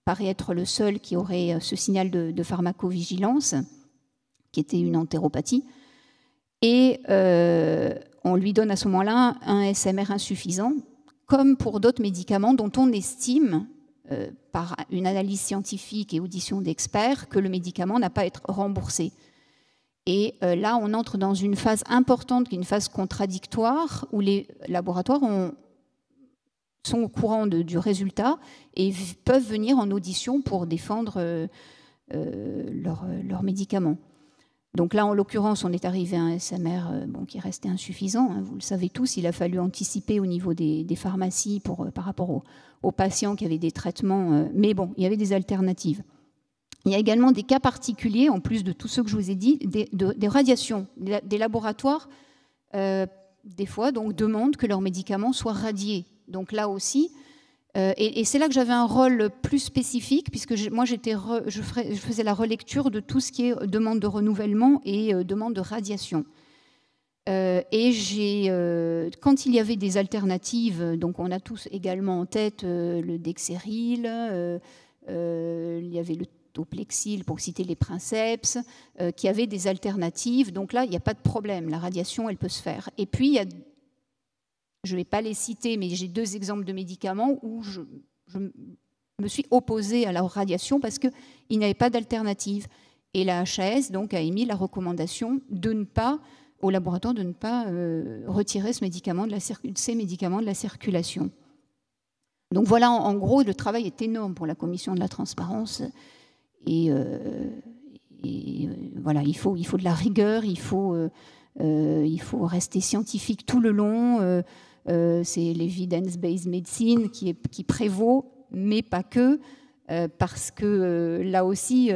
paraît être le seul qui aurait ce signal de pharmacovigilance, qui était une entéropathie, et on lui donne à ce moment-là un SMR insuffisant, comme pour d'autres médicaments dont on estime, par une analyse scientifique et audition d'experts, que le médicament n'a pas à être remboursé. Et là, on entre dans une phase importante, qui est une phase contradictoire, où les laboratoires sont au courant du résultat et peuvent venir en audition pour défendre leur médicament. Donc là, en l'occurrence, on est arrivé à un SMR qui restait insuffisant. Hein, vous le savez tous, il a fallu anticiper au niveau des pharmacies par rapport aux patients qui avaient des traitements. Mais bon, il y avait des alternatives. Il y a également des cas particuliers, en plus de tous ceux que je vous ai dit, des radiations. Des laboratoires, des fois, donc, demandent que leurs médicaments soient radiés. Donc là aussi, et c'est là que j'avais un rôle plus spécifique, puisque moi, je faisais la relecture de tout ce qui est demande de renouvellement et demande de radiation. Et quand il y avait des alternatives, donc on a tous également en tête le Dexeril, il y avait le Toplexil, pour citer les princeps, qui avaient des alternatives. Donc là, il n'y a pas de problème, la radiation, elle peut se faire. Et puis, il y a, je ne vais pas les citer, mais j'ai 2 exemples de médicaments où je me suis opposée à la radiation parce qu'il n'y avait pas d'alternative. Et la HAS donc, a émis la recommandation au laboratoire de ne pas retirer ces médicaments de la circulation. Donc voilà, en gros, le travail est énorme pour la commission de la transparence. Et voilà, il faut de la rigueur, il faut rester scientifique tout le long. C'est l'evidence-based medicine qui prévaut, mais pas que, parce que là aussi,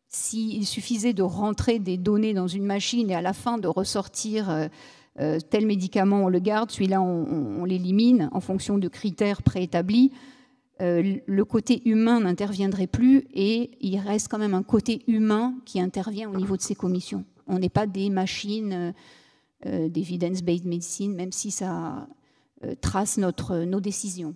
s'il suffisait de rentrer des données dans une machine et à la fin de ressortir tel médicament, on le garde, celui-là, on l'élimine en fonction de critères préétablis, le côté humain n'interviendrait plus et il reste quand même un côté humain qui intervient au niveau de ces commissions. On n'est pas des machines d'evidence-based medicine, même si ça trace nos décisions.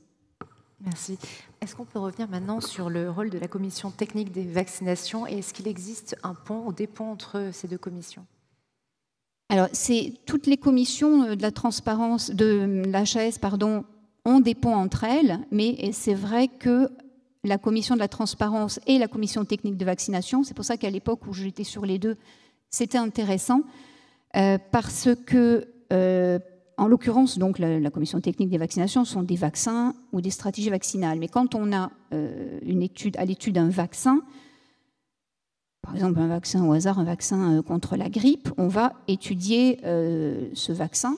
Merci. Est-ce qu'on peut revenir maintenant sur le rôle de la commission technique des vaccinations et est-ce qu'il existe un pont ou des ponts entre ces 2 commissions? Alors, toutes les commissions de la transparence, de l'HAS, ont des ponts entre elles, mais c'est vrai que la commission de la transparence et la commission technique de vaccination, c'est pour ça qu'à l'époque où j'étais sur les 2, c'était intéressant, parce que, en l'occurrence, donc, la commission technique des vaccinations sont des vaccins ou des stratégies vaccinales. Mais quand on a à l'étude d'un vaccin, par exemple un vaccin au hasard, un vaccin contre la grippe, on va étudier ce vaccin.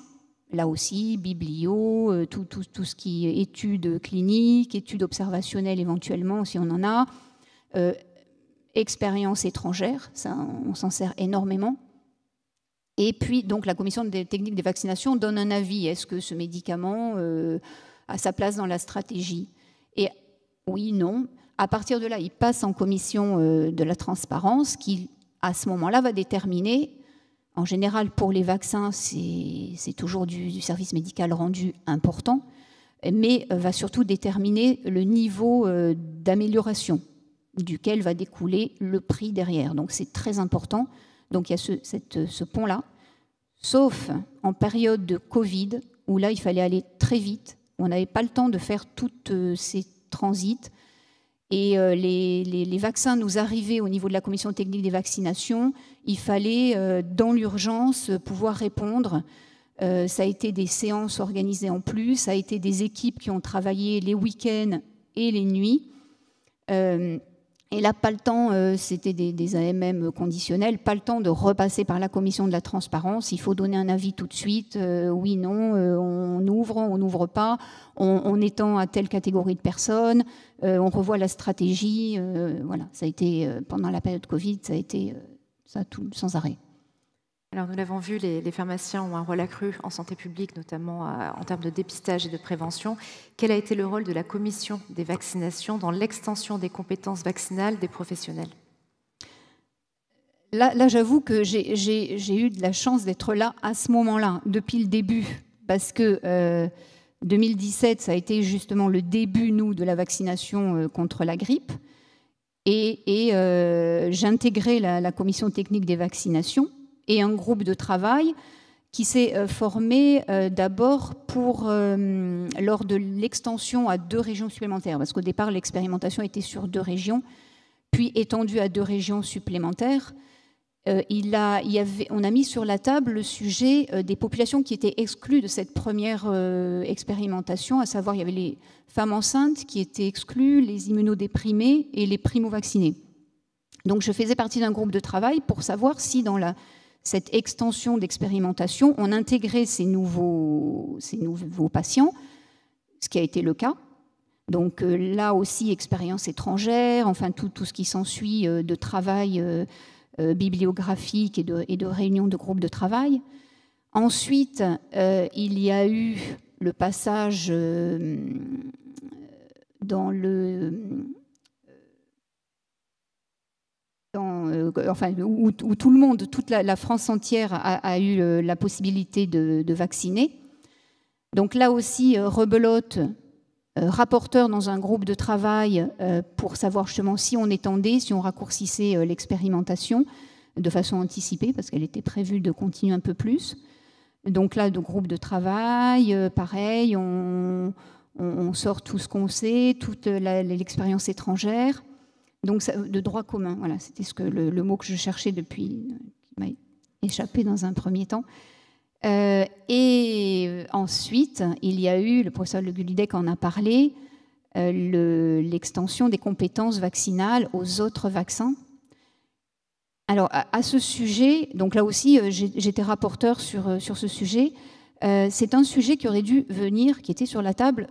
Là aussi, biblio, tout ce qui est études cliniques, études observationnelles éventuellement, si on en a, expérience étrangère, ça, on s'en sert énormément. Et puis, donc, la commission des techniques des vaccinations donne un avis. Est-ce que ce médicament a sa place dans la stratégie? Et oui, non. À partir de là, il passe en commission de la transparence qui, à ce moment-là, va déterminer. En général, pour les vaccins, c'est toujours du service médical rendu important, mais va surtout déterminer le niveau d'amélioration duquel va découler le prix derrière. Donc c'est très important. Donc il y a ce pont-là, sauf en période de Covid, où là, il fallait aller très vite. On n'avait pas le temps de faire toutes ces transits. Et les vaccins nous arrivaient au niveau de la commission technique des vaccinations. Il fallait, dans l'urgence, pouvoir répondre. Ça a été des séances organisées en plus, ça a été des équipes qui ont travaillé les week-ends et les nuits. Et là, pas le temps, c'était des AMM conditionnels, pas le temps de repasser par la commission de la transparence. Il faut donner un avis tout de suite, oui, non, on ouvre, on n'ouvre pas, on étend à telle catégorie de personnes, on revoit la stratégie. Voilà, ça a été, pendant la période Covid, ça a été ça tout, sans arrêt. Alors, nous l'avons vu, les pharmaciens ont un rôle accru en santé publique, notamment en termes de dépistage et de prévention. Quel a été le rôle de la commission des vaccinations dans l'extension des compétences vaccinales des professionnels ? Là, j'avoue que j'ai eu de la chance d'être là à ce moment-là, depuis le début, parce que 2017, ça a été justement le début, nous, de la vaccination contre la grippe. Et j'ai intégré la commission technique des vaccinations et un groupe de travail qui s'est formé d'abord lors de l'extension à 2 régions supplémentaires, parce qu'au départ, l'expérimentation était sur 2 régions, puis étendue à 2 régions supplémentaires. On a mis sur la table le sujet des populations qui étaient exclues de cette première expérimentation, à savoir il y avait les femmes enceintes qui étaient exclues, les immunodéprimés et les primo-vaccinés. Donc je faisais partie d'un groupe de travail pour savoir si dans cette extension d'expérimentation, on intégrait ces nouveaux patients, ce qui a été le cas. Donc là aussi, expérience étrangère, enfin tout ce qui s'ensuit de travail bibliographique et de réunions de groupes de travail. Ensuite, il y a eu le passage où tout le monde, toute la France entière a eu la possibilité de vacciner. Donc là aussi, rebelote, rapporteur dans un groupe de travail pour savoir justement si on étendait, si on raccourcissait l'expérimentation de façon anticipée, parce qu'elle était prévue de continuer un peu plus. Donc là, de groupe de travail, pareil, on sort tout ce qu'on sait, toute l'expérience étrangère. Donc de droit commun, voilà, c'était le mot que je cherchais depuis, qui m'a échappé dans un premier temps. Et ensuite, il y a eu, le professeur Le Gulidec en a parlé, l'extension des compétences vaccinales aux autres vaccins. Alors, à ce sujet, donc là aussi, j'étais rapporteur sur ce sujet. C'est un sujet qui aurait dû venir, qui était sur la table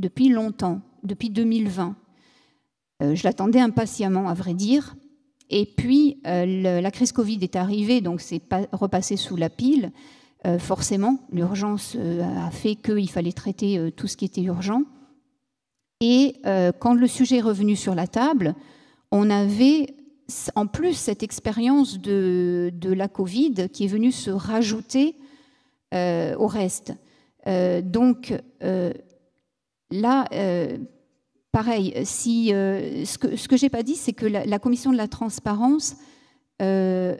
depuis longtemps, depuis 2020. Je l'attendais impatiemment, à vrai dire. Et puis, la crise Covid est arrivée, donc c'est repassé sous la pile. Forcément, l'urgence a fait qu'il fallait traiter tout ce qui était urgent. Et quand le sujet est revenu sur la table, on avait en plus cette expérience de la Covid qui est venue se rajouter au reste. Donc là, pareil, ce que je n'ai pas dit, c'est que la commission de la transparence à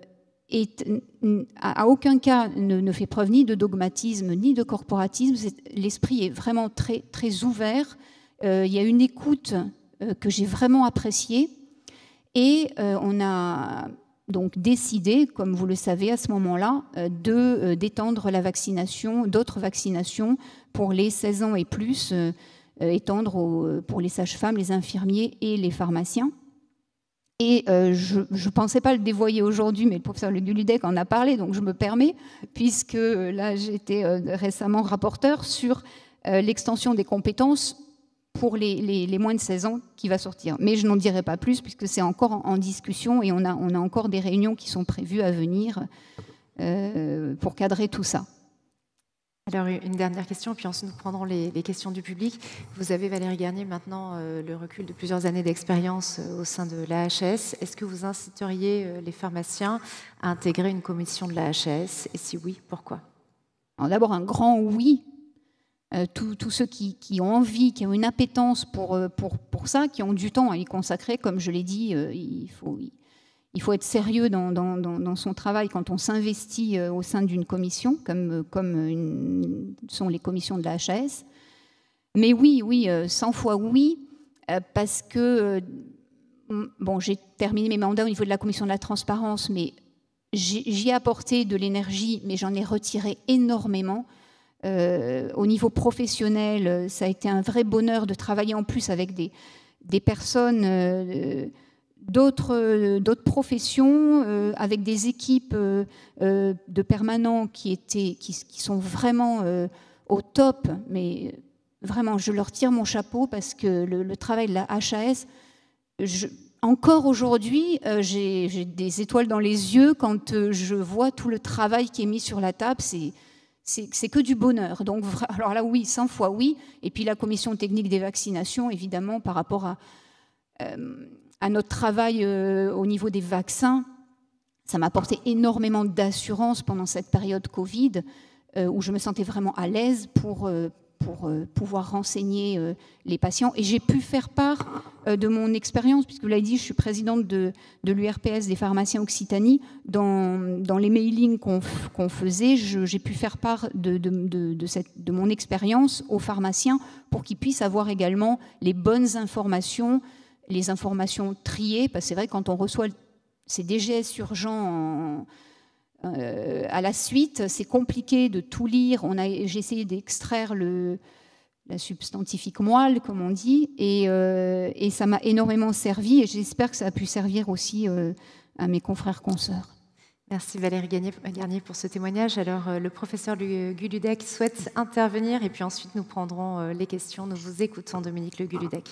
aucun cas ne fait preuve ni de dogmatisme ni de corporatisme. L'esprit est vraiment très, très ouvert. Il y a une écoute que j'ai vraiment appréciée. Et on a donc décidé, comme vous le savez à ce moment-là, d'étendre la vaccination, d'autres vaccinations pour les 16 ans et plus, étendre pour les sages-femmes, les infirmiers et les pharmaciens. Et je ne pensais pas le dévoyer aujourd'hui, mais le professeur Le Gulidec en a parlé, donc je me permets, puisque là j'étais récemment rapporteur sur l'extension des compétences pour les moins de 16 ans qui va sortir. Mais je n'en dirai pas plus, puisque c'est encore en discussion et on a encore des réunions qui sont prévues à venir pour cadrer tout ça. Alors, une dernière question, puis ensuite nous prendrons les questions du public. Vous avez, Valérie Garnier, maintenant le recul de plusieurs années d'expérience au sein de l'AHS. Est-ce que vous inciteriez les pharmaciens à intégrer une commission de l'AHS? Et si oui, pourquoi? Alors d'abord, un grand oui. Tous ceux qui ont envie, qui ont une appétence pour ça, qui ont du temps à y consacrer, comme je l'ai dit, il faut être sérieux dans son travail quand on s'investit au sein d'une commission, comme sont les commissions de la HAS. Mais oui, 100 fois oui, parce que, bon, j'ai terminé mes mandats au niveau de la commission de la transparence, mais j'y ai apporté de l'énergie, mais j'en ai retiré énormément. Au niveau professionnel, ça a été un vrai bonheur de travailler en plus avec des personnes d'autres professions, avec des équipes de permanents qui sont vraiment au top, mais vraiment, je leur tire mon chapeau parce que le travail de la HAS, encore aujourd'hui, j'ai des étoiles dans les yeux quand je vois tout le travail qui est mis sur la table. C'est que du bonheur. Donc, alors là, oui, 100 fois oui. Et puis la commission technique des vaccinations, évidemment, par rapport à notre travail au niveau des vaccins, ça m'a apporté énormément d'assurance pendant cette période Covid, où je me sentais vraiment à l'aise pour pouvoir renseigner les patients. Et j'ai pu faire part de mon expérience, puisque vous l'avez dit, je suis présidente de l'URPS des pharmaciens Occitanie. Dans les mailings qu'on faisait, j'ai pu faire part de mon expérience aux pharmaciens pour qu'ils puissent avoir également les bonnes informations, les informations triées, parce que c'est vrai, quand on reçoit ces DGS urgents à la suite, c'est compliqué de tout lire. J'ai essayé d'extraire la substantifique moelle, comme on dit, et ça m'a énormément servi, et j'espère que ça a pu servir aussi à mes confrères consoeurs. Merci Valérie Garnier pour ce témoignage. Alors, le professeur Guludec souhaite intervenir, et puis ensuite nous prendrons les questions. Nous vous écoutons, Dominique Le Guludec.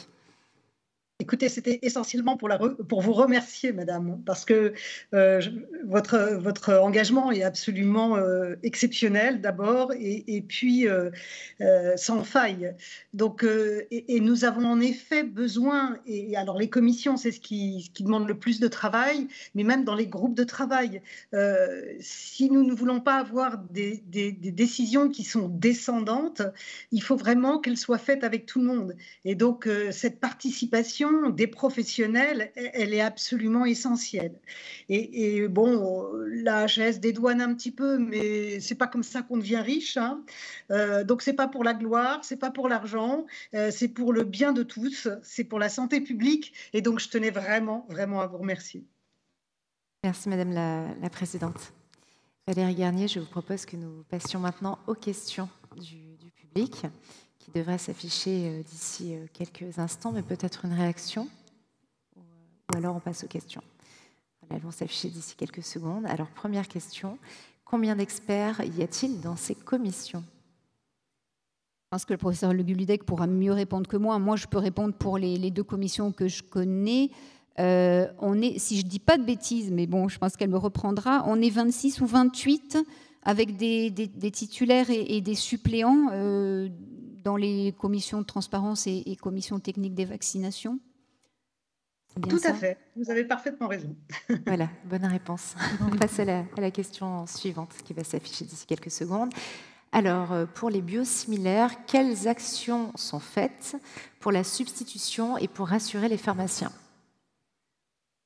Écoutez, c'était essentiellement pour vous remercier, madame, parce que votre engagement est absolument exceptionnel d'abord, et puis sans faille. Donc, et nous avons en effet besoin, et alors les commissions, c'est ce qui demande le plus de travail, mais même dans les groupes de travail, si nous ne voulons pas avoir des décisions qui sont descendantes, il faut vraiment qu'elles soient faites avec tout le monde. Et donc, cette participation des professionnels, elle est absolument essentielle. Et bon, la HAS dédouane un petit peu, mais c'est pas comme ça qu'on devient riche, hein. Donc c'est pas pour la gloire, c'est pas pour l'argent, c'est pour le bien de tous, c'est pour la santé publique. Et donc je tenais vraiment, vraiment à vous remercier. Merci Madame la Présidente. Valérie Garnier, je vous propose que nous passions maintenant aux questions du public, qui devrait s'afficher d'ici quelques instants, mais peut-être une réaction, ou alors on passe aux questions. Voilà, elles vont s'afficher d'ici quelques secondes. Alors, première question, combien d'experts y a-t-il dans ces commissions ? Je pense que le professeur Le Guludec pourra mieux répondre que moi. Moi, je peux répondre pour les deux commissions que je connais. Si je ne dis pas de bêtises, mais bon, je pense qu'elle me reprendra, on est 26 ou 28 avec des titulaires et des suppléants dans les commissions de transparence et commissions techniques des vaccinations. Tout à fait, vous avez parfaitement raison. Voilà, bonne réponse. On passe à la question suivante qui va s'afficher d'ici quelques secondes. Alors, pour les biosimilaires, quelles actions sont faites pour la substitution et pour rassurer les pharmaciens ?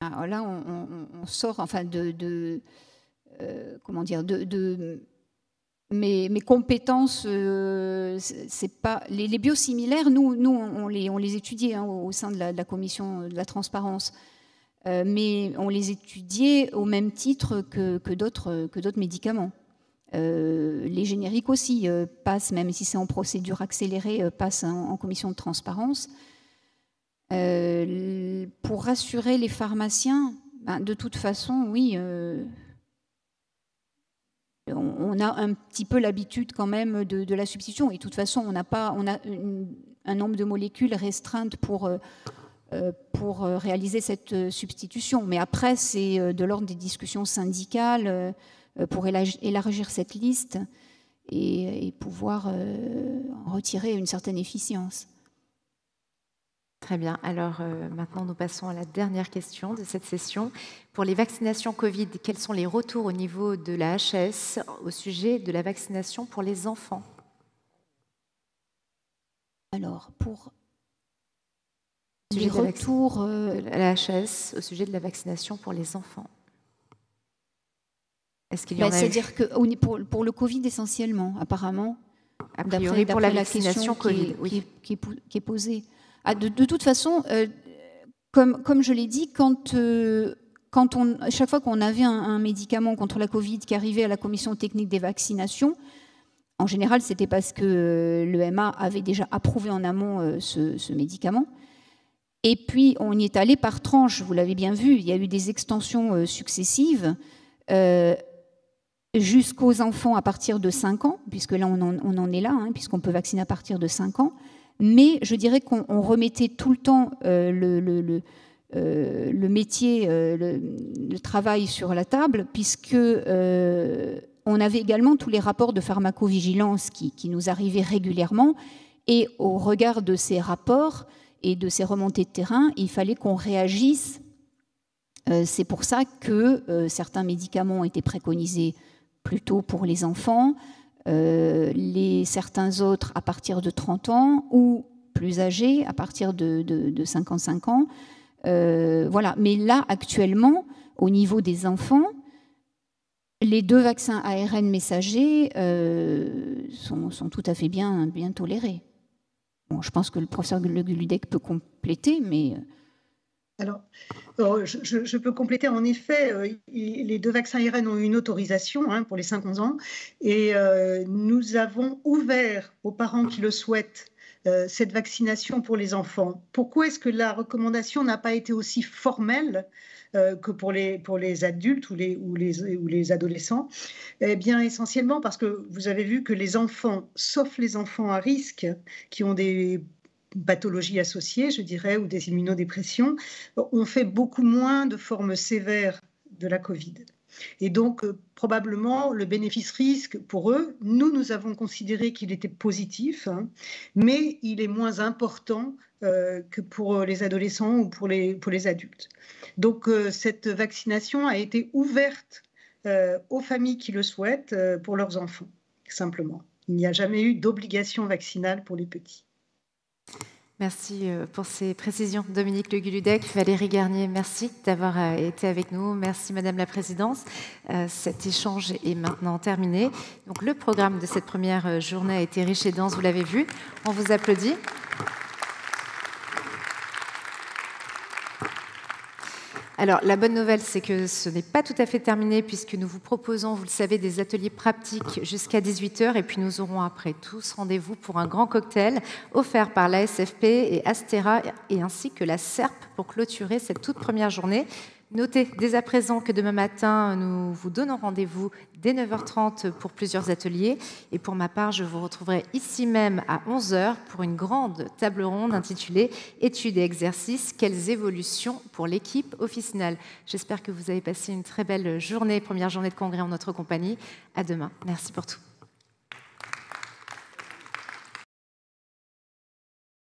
Alors là, on sort enfin comment dire, mes compétences, c'est pas les biosimilaires. Nous on les étudiait au sein de la commission de la transparence, mais on les étudiait au même titre que d'autres médicaments. Les génériques aussi passent, même si c'est en procédure accélérée, passent en commission de transparence. Pour rassurer les pharmaciens, de toute façon, oui. On a un petit peu l'habitude quand même de la substitution. Et de toute façon, on a un nombre de molécules restreintes pour réaliser cette substitution. Mais après, c'est de l'ordre des discussions syndicales pour élargir cette liste et pouvoir en retirer une certaine efficience. Très bien. Alors maintenant, nous passons à la dernière question de cette session. Pour les vaccinations Covid, quels sont les retours au niveau de la HAS au sujet de la vaccination pour les enfants ? Alors, pour les retours de la HAS au sujet de la vaccination pour les enfants. Est-ce qu'il y en a c'est-à-dire que pour le Covid essentiellement, apparemment, a priori pour la vaccination Covid, qui est posée. De toute façon, comme je l'ai dit, chaque fois qu'on avait un médicament contre la Covid qui arrivait à la commission technique des vaccinations, en général, c'était parce que l'EMA avait déjà approuvé en amont ce médicament. Et puis, on y est allé par tranches, vous l'avez bien vu, il y a eu des extensions successives jusqu'aux enfants à partir de 5 ans, puisque là, on en est là, puisqu'on peut vacciner à partir de 5 ans. Mais je dirais qu'on remettait tout le temps le métier, le travail sur la table, puisque on avait également tous les rapports de pharmacovigilance qui nous arrivaient régulièrement, et au regard de ces rapports et de ces remontées de terrain, il fallait qu'on réagisse. C'est pour ça que certains médicaments ont été préconisés plutôt pour les enfants, certains autres à partir de 30 ans ou plus âgés à partir de 55 ans. Voilà. Mais là, actuellement, au niveau des enfants, les 2 vaccins ARN messagers sont tout à fait bien tolérés. Bon, je pense que le professeur Le Guludec peut compléter, mais... Alors, je peux compléter. En effet, les 2 vaccins ARN ont eu une autorisation pour les 5-11 ans, et nous avons ouvert aux parents qui le souhaitent cette vaccination pour les enfants. Pourquoi est-ce que la recommandation n'a pas été aussi formelle que pour les adultes ou les adolescents? Eh bien, essentiellement parce que vous avez vu que les enfants, sauf les enfants à risque, qui ont des pathologies associées, je dirais, ou des immunodépressions, ont fait beaucoup moins de formes sévères de la Covid. Et donc, probablement, le bénéfice-risque pour eux, nous avons considéré qu'il était positif, mais il est moins important que pour les adolescents ou pour les adultes. Donc, cette vaccination a été ouverte aux familles qui le souhaitent pour leurs enfants, simplement. Il n'y a jamais eu d'obligation vaccinale pour les petits. Merci pour ces précisions. Dominique Le Guludec, Valérie Garnier, merci d'avoir été avec nous. Merci Madame la Présidente. Cet échange est maintenant terminé. Donc, le programme de cette première journée a été riche et dense, vous l'avez vu. On vous applaudit. Alors, la bonne nouvelle, c'est que ce n'est pas tout à fait terminé puisque nous vous proposons, vous le savez, des ateliers pratiques jusqu'à 18h et puis nous aurons après tous rendez-vous pour un grand cocktail offert par l'ASFP et Astera et ainsi que la SERP pour clôturer cette toute première journée. Notez dès à présent que demain matin, nous vous donnons rendez-vous dès 9h30 pour plusieurs ateliers. Et pour ma part, je vous retrouverai ici même à 11h pour une grande table ronde intitulée « Études et exercices, quelles évolutions pour l'équipe officinale ». J'espère que vous avez passé une très belle journée, première journée de congrès en notre compagnie. À demain. Merci pour tout.